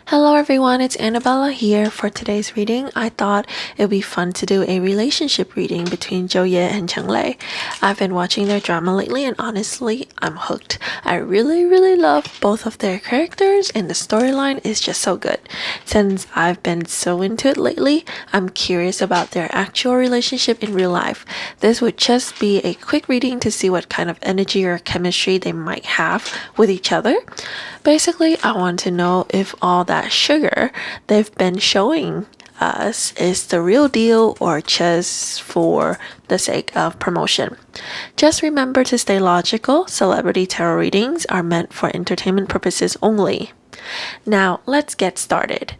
Hello everyone, it's Annabella here. For today's reading, I thought it would be fun to do a relationship reading between Zhou and Cheng Lei. I've been watching their drama lately and honestly, I'm hooked. I really love both of their characters and the storyline is just so good. Since I've been so into it lately, I'm curious about their actual relationship in real life. This would just be a quick reading to see what kind of energy or chemistry they might have with each other. Basically, I want to know if all that sugar they've been showing us is the real deal or just for the sake of promotion. Just remember to stay logical. Celebrity tarot readings are meant for entertainment purposes only. Now, let's get started.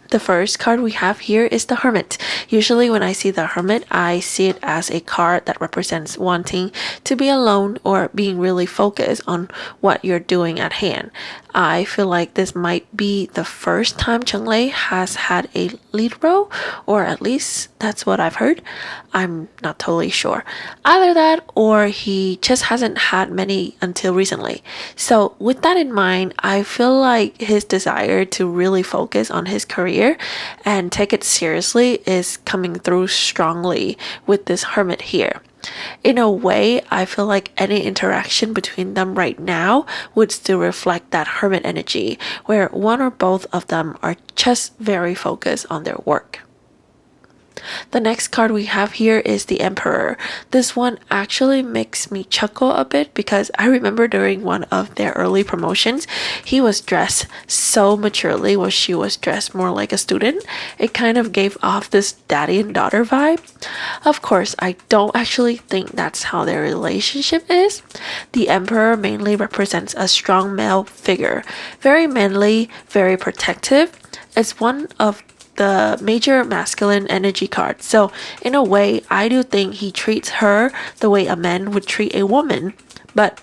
The first card we have here is the Hermit. Usually when I see the Hermit, I see it as a card that represents wanting to be alone or being really focused on what you're doing at hand. I feel like this might be the first time Cheng Lei has had a lead role, or at least that's what I've heard. I'm not totally sure. Either that or he just hasn't had many until recently. So with that in mind, I feel like his desire to really focus on his career and take it seriously is coming through strongly with this Hermit here. In a way, I feel like any interaction between them right now would still reflect that Hermit energy, where one or both of them are just very focused on their work. The next card we have here is the Emperor. This one actually makes me chuckle a bit because I remember during one of their early promotions, he was dressed so maturely while she was dressed more like a student. It kind of gave off this daddy and daughter vibe. Of course, I don't actually think that's how their relationship is. The Emperor mainly represents a strong male figure, very manly, very protective. It's one of the major masculine energy card. So in a way, I do think he treats her the way a man would treat a woman, but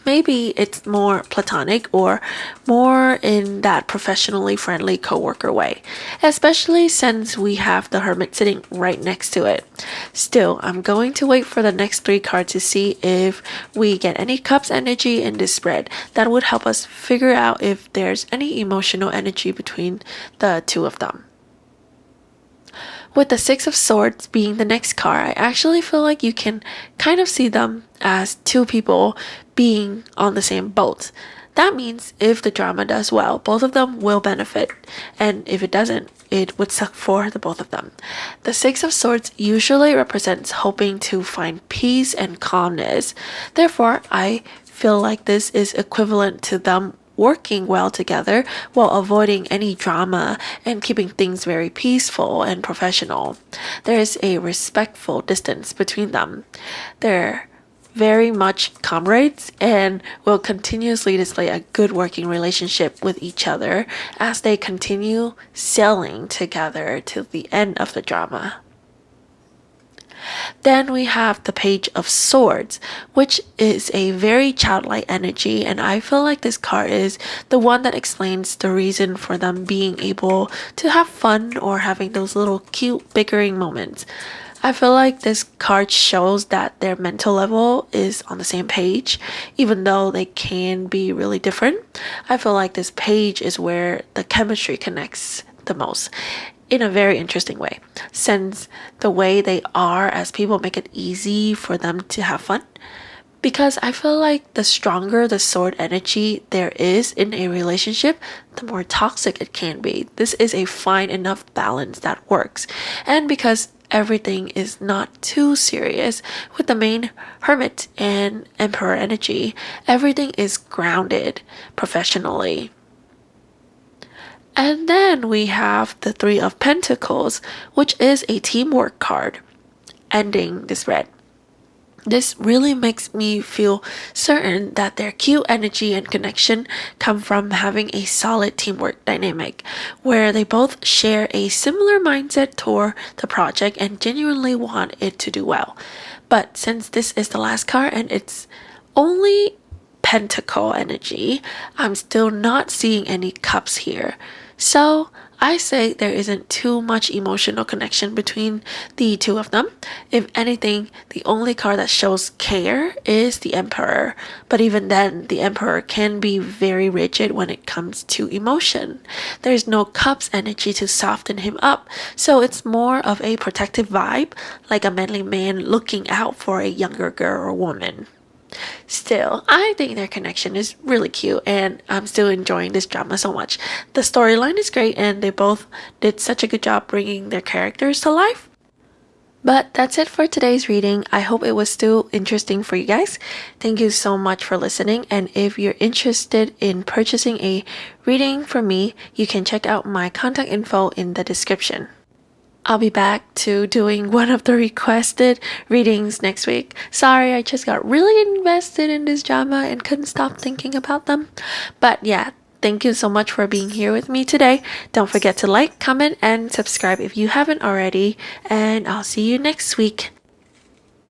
maybe it's more platonic or more in that professionally friendly coworker way, especially since we have the Hermit sitting right next to it. Still, I'm going to wait for the next three cards to see if we get any cups energy in this spread. That would help us figure out if there's any emotional energy between the two of them. With the Six of Swords being the next card, I actually feel like you can kind of see them as two people being on the same boat. That means if the drama does well, both of them will benefit, and if it doesn't, it would suck for the both of them. The Six of Swords usually represents hoping to find peace and calmness. Therefore, I feel like this is equivalent to them working well together while avoiding any drama and keeping things very peaceful and professional. There is a respectful distance between them. They're very much comrades and will continuously display a good working relationship with each other as they continue sailing together till the end of the drama. Then we have the Page of Swords, which is a very childlike energy, and I feel like this card is the one that explains the reason for them being able to have fun or having those little cute bickering moments. I feel like this card shows that their mental level is on the same page, even though they can be really different. I feel like this page is where the chemistry connects the most in a very interesting way, since the way they are as people make it easy for them to have fun. Because I feel like the stronger the sword energy there is in a relationship, the more toxic it can be. This is a fine enough balance that works. And because everything is not too serious with the main Hermit and Emperor energy, everything is grounded professionally. And then we have the Three of Pentacles, which is a teamwork card, ending the spread. This really makes me feel certain that their cute energy and connection come from having a solid teamwork dynamic, where they both share a similar mindset toward the project and genuinely want it to do well. But since this is the last card and it's only Pentacle energy, I'm still not seeing any cups here. So I say there isn't too much emotional connection between the two of them. If anything, the only card that shows care is the Emperor. But even then, the Emperor can be very rigid when it comes to emotion. There's no Cup's energy to soften him up, so it's more of a protective vibe, like a manly man looking out for a younger girl or woman. Still, I think their connection is really cute and I'm still enjoying this drama so much. The storyline is great and they both did such a good job bringing their characters to life. But that's it for today's reading. I hope it was still interesting for you guys. Thank you so much for listening. And if you're interested in purchasing a reading from me, you can check out my contact info in the description. I'll be back to doing one of the requested readings next week. Sorry, I just got really invested in this drama and couldn't stop thinking about them. But yeah, thank you so much for being here with me today. Don't forget to like, comment, and subscribe if you haven't already. And I'll see you next week.